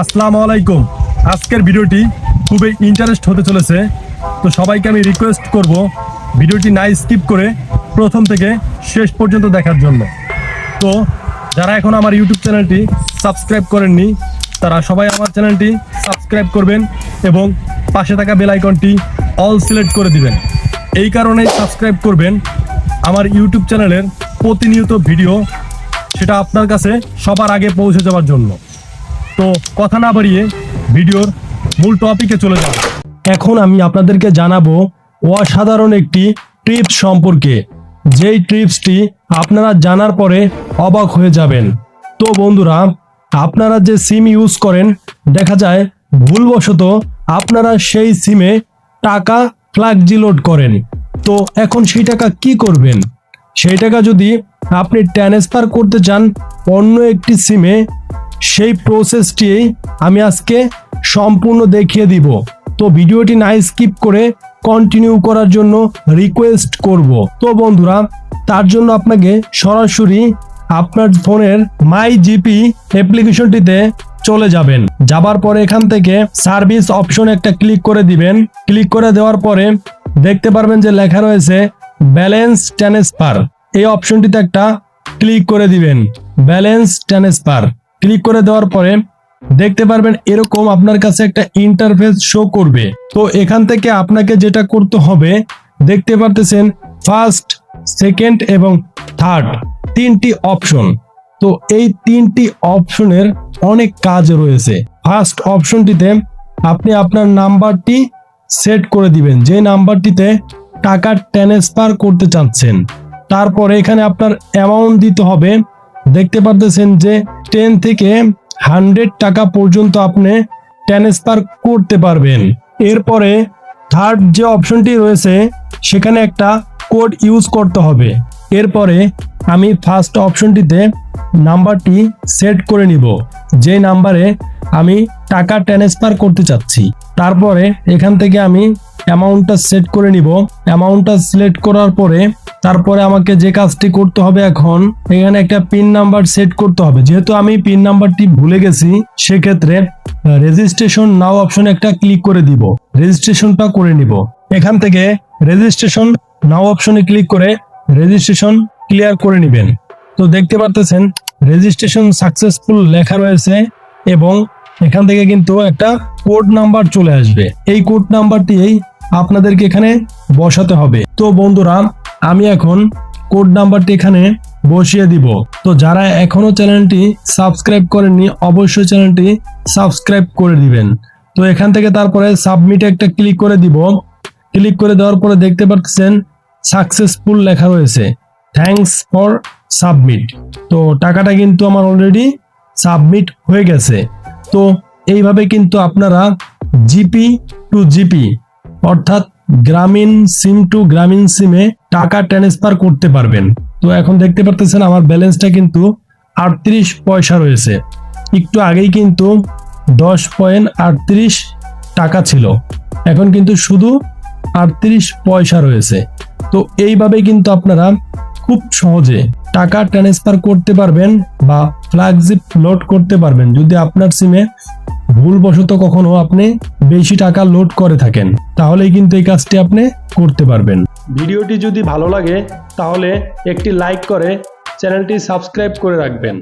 আসসালামু আলাইকুম। আজকের ভিডিওটি খুবই ইন্টারেস্ট হতে চলেছে, তো সবাইকে আমি রিকোয়েস্ট করব ভিডিওটি না স্কিপ করে প্রথম থেকে শেষ পর্যন্ত দেখার জন্য। তো যারা এখন আমার ইউটিউব চ্যানেলটি সাবস্ক্রাইব করেননি তারা সবাই আমার চ্যানেলটি সাবস্ক্রাইব করবেন এবং পাশে থাকা বেল আইকনটি অল সিলেক্ট করে দিবেন। এই কারণেই সাবস্ক্রাইব করবেন, আমার ইউটিউব চ্যানেলের প্রতিনিয়ত ভিডিও সেটা আপনার কাছে সবার আগে পৌঁছে যাওয়ার জন্য। তো কথা না বাড়িয়ে ভিডিওর মূল টপিকে চলে যাব। এখন আমি আপনাদেরকে জানাবো অসাধারণ একটি টিপস সম্পর্কে, যেই টিপসটি আপনারা জানার পরে অবাক হয়ে যাবেন। তো বন্ধুরা, আপনারা যে সিম ইউজ করেন, দেখা যায় ভুলবশত আপনারা সেই সিমে টাকা ফ্ল্যাক্সি লোড করেন। তো এখন সেই টাকা কি করবেন? সেই টাকা যদি আপনি ট্রান্সফার করতে চান অন্য একটি সিমে, সেই প্রসেসটি আমি আজকে সম্পূর্ণ দেখিয়ে দিব। তো ভিডিওটি না স্কিপ করে কন্টিনিউ করার জন্য রিকোয়েস্ট করব। তো বন্ধুরা, তার জন্য আপনাকে সরাসরি আপনার ফোনের মাই জিপি অ্যাপ্লিকেশনটিতে চলে যাবেন। যাবার পরে এখান থেকে সার্ভিস অপশন একটা ক্লিক করে দিবেন। ক্লিক করে দেওয়ার পরে দেখতে পারবেন যে লেখা রয়েছে ব্যালেন্স ট্রান্সফার। এই অপশনটিতে একটা ক্লিক করে দিবেন, ব্যালেন্স ট্রান্সফার। ক্লিক করে দেওয়ার পরে দেখতে পারবেন এরকম আপনার কাছে একটা ইন্টারফেস শো করবে। তো এখান থেকে আপনাকে যেটা করতে হবে, দেখতে পারতেছেন ফার্স্ট, সেকেন্ড এবং থার্ড তিনটি অপশন। তো এই তিনটি অপশনের অনেক কাজ রয়েছে। ফার্স্ট অপশনটিতে আপনি আপনার নাম্বারটি সেট করে দিবেন, যে নাম্বারটিতে টাকা ট্রান্সফার করতে চাচ্ছেন। তারপরে এখানে আপনার অ্যামাউন্ট দিতে হবে। দেখতে পারতেছেন যে 10 থেকে 100 টাকা পর্যন্ত আপনি ট্রান্সফার করতে পারবেন। এরপরে থার্ড যে অপশনটি রয়েছে সেখানে একটা কোড ইউজ করতে হবে। এরপরে আমি ফার্স্ট অপশনটিতে নাম্বারটি সেট করে নিব, যে নাম্বারে আমি টাকা ট্রান্সফার করতে চাচ্ছি। তারপরে এখান থেকে আমি অ্যামাউন্টটা সেট করে নিব। অ্যামাউন্টটা সিলেক্ট করার পরে তারপরে আমাকে যে কাজটি করতে হবে, এখন এখানে একটা পিন নাম্বার সেট করতে হবে। যেহেতু আমি পিন নাম্বারটি ভুলে গেছি, সেক্ষেত্রে রেজিস্ট্রেশন নাও অপশনে একটা ক্লিক করে দিব, রেজিস্ট্রেশনটা করে নিব। এখান থেকে রেজিস্ট্রেশন নাও অপশনে ক্লিক করে রেজিস্ট্রেশন ক্লিয়ার করে নেবেন। তো দেখতে পারতেছেন রেজিস্ট্রেশন সাকসেসফুল লেখা রয়েছে এবং এখান থেকে কিন্তু একটা কোড নাম্বার চলে আসবে। এই কোড নাম্বারটি আপনাদেরকে এখানে বসাতে হবে। তো বন্ধুরা, আমি এখন কোড নাম্বারটি এখানে বসিয়ে দিব। তো যারা এখনো চ্যানেলটি সাবস্ক্রাইব করেননি, অবশ্যই চ্যানেলটি সাবস্ক্রাইব করে দিবেন। তো এখান থেকে তারপরে সাবমিট একটা ক্লিক করে দিব। ক্লিক করে দেওয়ার পরে দেখতে পাচ্ছেন সাকসেসফুল লেখা রয়েছে, থ্যাঙ্কস ফর সাবমিট। তো টাকাটা কিন্তু আমার অলরেডি সাবমিট হয়ে গেছে। তো এইভাবে কিন্তু আপনারা জিপি টু জিপি অর্থাৎ গ্রামীণ সিম টু গ্রামীণ সিমে টাকা ট্রান্সফার করতে পারবেন। তো এখন দেখতে পারতেছেন আমার ব্যালেন্সটা কিন্তু 38 পয়সা রয়েছে। একটু আগেই কিন্তু 10.38 টাকা ছিল, এখন কিন্তু শুধু 38 পয়সা রয়েছে। তো এইভাবে কিন্তু আপনারা খুব সহজে টাকা ট্রান্সফার করতে পারবেন বা ফ্ল্যাক্সি লোড করতে পারবেন, যদি আপনার সিমে ভুলবশত কখনো আপনি বেশি টাকা লোড করে থাকেন, তাহলেই কিন্তু এই কাজটি আপনি করতে পারবেন। ভিডিওটি যদি ভালো লাগে তাহলে একটি লাইক করে চ্যানেলটি সাবস্ক্রাইব করে রাখবেন।